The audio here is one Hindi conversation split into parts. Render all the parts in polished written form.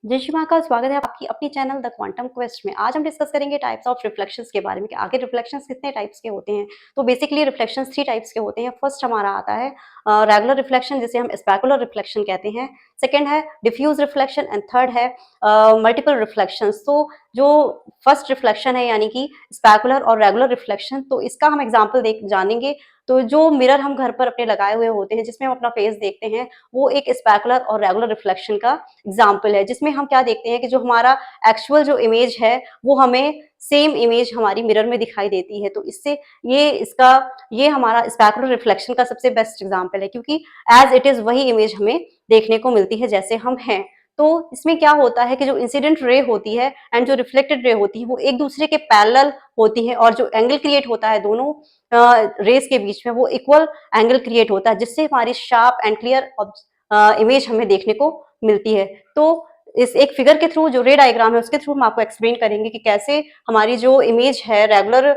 जय श्री महाकाल। स्वागत है आपकी अपनी चैनल द क्वांटम क्वेस्ट में। आज हम डिस्कस करेंगे टाइप्स ऑफ रिफ्लेक्शंस के बारे में कि आगे रिफ्लेक्शंस कितने टाइप्स के होते हैं। तो बेसिकली रिफ्लेक्शंस 3 टाइप्स के होते हैं। फर्स्ट हमारा आता है रेगुलर रिफ्लेक्शन, जिसे हम स्पेकुलर रिफ्लेक्शन कहते हैं। सेकंड है डिफ्यूज रिफ्लेक्शन एंड थर्ड है मल्टीपल रिफ्लेक्शंस। तो जो फर्स्ट रिफ्लेक्शन है यानी कि स्पेकुलर और रेगुलर रिफ्लेक्शन, तो इसका हम एग्जाम्पल देख जानेंगे। तो जो मिरर हम घर पर अपने लगाए हुए होते हैं जिसमें हम अपना फेस देखते हैं, वो एक स्पेकुलर और रेगुलर रिफ्लेक्शन का एग्जाम्पल है, जिसमें हम क्या देखते हैं कि जो हमारा एक्चुअल जो इमेज है वो हमें सेम इमेज हमारी मिरर में दिखाई देती है। तो इससे ये हमारा स्पेकुलर रिफ्लेक्शन का सबसे बेस्ट एग्जाम्पल है, क्योंकि एज इट इज वही इमेज हमें देखने को मिलती है जैसे हम हैं। तो इसमें क्या होता है कि जो इंसिडेंट रे होती है एंड जो रिफ्लेक्टेड रे होती है वो एक दूसरे के पैरेलल होती है, और जो एंगल क्रिएट होता है दोनों रेस के बीच में वो इक्वल एंगल क्रिएट होता है, जिससे हमारी शार्प एंड क्लियर इमेज हमें देखने को मिलती है। तो इस एक फिगर के थ्रू, जो रे डायग्राम है उसके थ्रू हम आपको एक्सप्लेन करेंगे कि कैसे हमारी जो इमेज है रेगुलर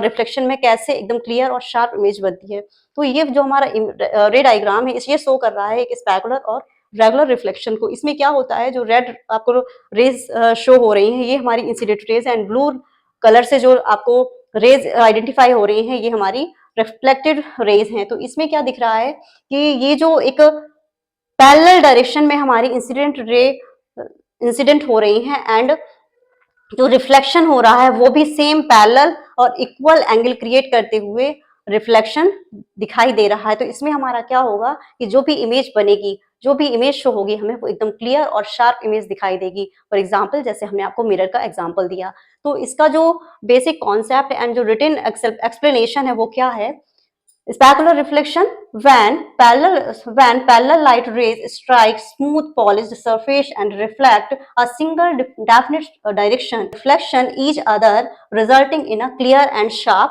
रिफ्लेक्शन में कैसे एकदम क्लियर और शार्प इमेज बनती है। तो ये जो हमारा रे डायग्राम है ये शो कर रहा है एक स्पेकुलर और रेगुलर रिफ्लेक्शन को। इसमें क्या होता है, जो रेड आपको रेज शो हो रही हैं ये हमारी incident raise, and blue colour से जो आपको रेज आइडेंटिफाई हो रही हैं ये हमारी रिफ्लेक्टेड रेज हैं। तो इसमें क्या दिख रहा है कि ये जो एक पैरेलल डायरेक्शन में हमारी इंसिडेंट हो रही हैं, एंड जो रिफ्लेक्शन हो रहा है वो भी सेम पैरेलल और इक्वल एंगल क्रिएट करते हुए रिफ्लेक्शन दिखाई दे रहा है। तो इसमें हमारा क्या होगा कि जो भी इमेज बनेगी, जो भी इमेज शो होगी, हमें वो एकदम क्लियर और शार्प इमेज दिखाई देगी। फॉर एग्जाम्पल जैसे हमने आपको मिरर का एग्जाम्पल दिया। तो इसका जो बेसिक कॉन्सेप्ट एंड जो रिटन एक्सप्लेनेशन है वो क्या है? Specular reflection, when parallel light rays strike smooth polished surface and reflect a single definite direction, reflection each other, resulting in a clear and sharp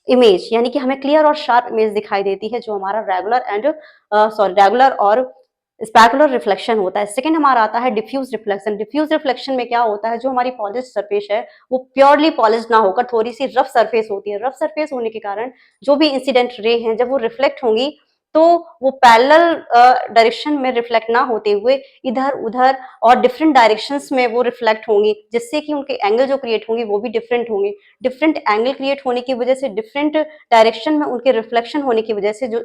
image. यानी कि हमें क्लियर और शार्प इमेज दिखाई देती है, जो हमारा रेगुलर और स्पेकुलर रिफ्लेक्शन होता है। सेकंड हमारा आता है डिफ्यूज रिफ्लेक्शन। डिफ्यूज रिफ्लेक्शन में क्या होता है, जो हमारी पॉलिश सरफेस है वो प्योरली पॉलिश ना होकर थोड़ी सी रफ सरफेस होती है। रफ सरफेस होने के कारण जो भी इंसिडेंट रे हैं जब वो रिफ्लेक्ट होंगी तो वो पैरेलल डायरेक्शन में रिफ्लेक्ट ना होते हुए इधर उधर और डिफरेंट डायरेक्शंस में वो रिफ्लेक्ट होंगी, जिससे कि उनके एंगल जो क्रिएट होंगे वो भी डिफरेंट होंगे। डिफरेंट एंगल क्रिएट होने की वजह से, डिफरेंट डायरेक्शन में उनके रिफ्लेक्शन होने की वजह से जो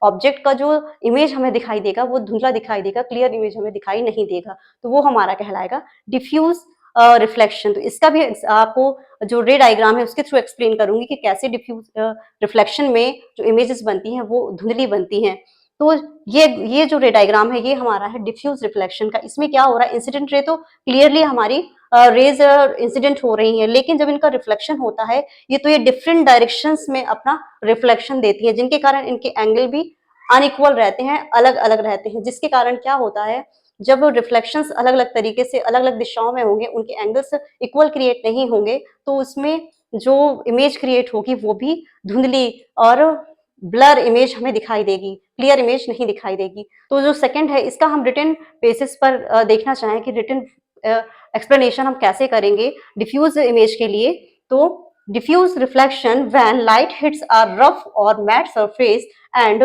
ऑब्जेक्ट का जो इमेज हमें दिखाई देगा वो धुंधला दिखाई देगा, क्लियर इमेज हमें दिखाई नहीं देगा। तो वो हमारा कहलाएगा डिफ्यूज रिफ्लेक्शन। तो इसका भी आपको जो रे डायग्राम है उसके थ्रू एक्सप्लेन करूंगी कि कैसे डिफ्यूज रिफ्लेक्शन में जो इमेजेस बनती हैं वो धुंधली बनती हैं। तो ये जो रे डायग्राम है ये हमारा है डिफ्यूज रिफ्लेक्शन का। इसमें क्या हो रहा है, इंसिडेंट रे तो क्लियरली हमारी रेज इंसिडेंट हो रही है, लेकिन जब इनका रिफ्लेक्शन होता है ये डिफरेंट डायरेक्शंस में अपना रिफ्लेक्शन देती है, जिनके कारण इनके एंगल भी अनइक्वल रहते हैं, अलग अलग रहते हैं। जिसके कारण क्या होता है, जब रिफ्लेक्शंस अलग अलग तरीके से अलग अलग दिशाओं में होंगे, उनके एंगल्स इक्वल क्रिएट नहीं होंगे, तो उसमें जो इमेज क्रिएट होगी वो भी धुंधली और ब्लर इमेज हमें दिखाई देगी, क्लियर इमेज नहीं दिखाई देगी। तो जो सेकंड है इसका हम रिटन बेसिस पर देखना चाहें कि रिटन एक्सप्लेनेशन हम कैसे करेंगे डिफ्यूज इमेज के लिए। तो diffuse reflection, when light hits a rough or matte surface and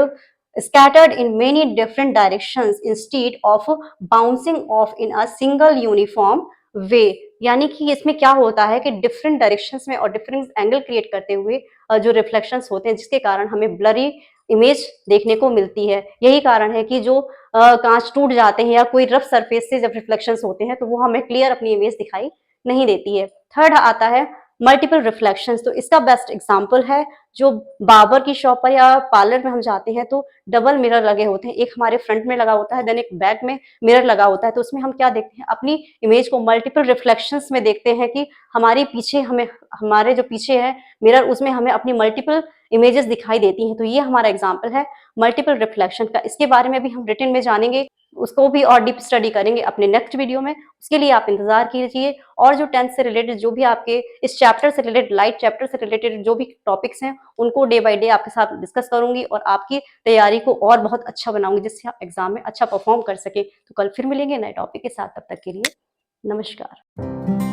scattered in many different directions instead of bouncing off in a single uniform way। यानी कि इसमें क्या होता है कि डिफरेंट डायरेक्शंस में और डिफरेंट एंगल क्रिएट करते हुए जो रिफ्लेक्शंस होते हैं, जिसके कारण हमें ब्लरी इमेज देखने को मिलती है। यही कारण है कि जो कांच टूट जाते हैं या कोई रफ सरफेस से जब रिफ्लेक्शंस होते हैं तो वो हमें क्लियर अपनी इमेज दिखाई नहीं देती है। थर्ड आता है मल्टीपल रिफ्लेक्शंस। तो इसका बेस्ट एग्जांपल है, जो बार्बर की शॉप पर या पार्लर में हम जाते हैं तो डबल मिरर लगे होते हैं, एक हमारे फ्रंट में लगा होता है, देन एक बैक में मिरर लगा होता है। तो उसमें हम क्या देखते हैं, अपनी इमेज को मल्टीपल रिफ्लेक्शंस में देखते हैं कि हमारे जो पीछे है मिरर, उसमें हमें अपनी मल्टीपल इमेजेस दिखाई देती हैं। तो ये हमारा एग्जाम्पल है मल्टीपल रिफ्लेक्शन का। इसके बारे में भी हम रिटन में जानेंगे, उसको भी और डीप स्टडी करेंगे अपने नेक्स्ट वीडियो में। उसके लिए आप इंतजार कीजिए। और जो 10th से रिलेटेड जो भी आपके इस चैप्टर से रिलेटेड, लाइट चैप्टर से रिलेटेड जो भी टॉपिक्स हैं उनको डे बाय डे आपके साथ डिस्कस करूंगी और आपकी तैयारी को और बहुत अच्छा बनाऊंगी, जिससे आप एग्जाम में अच्छा परफॉर्म कर सके। तो कल फिर मिलेंगे नए टॉपिक के साथ, तब तक के लिए नमस्कार।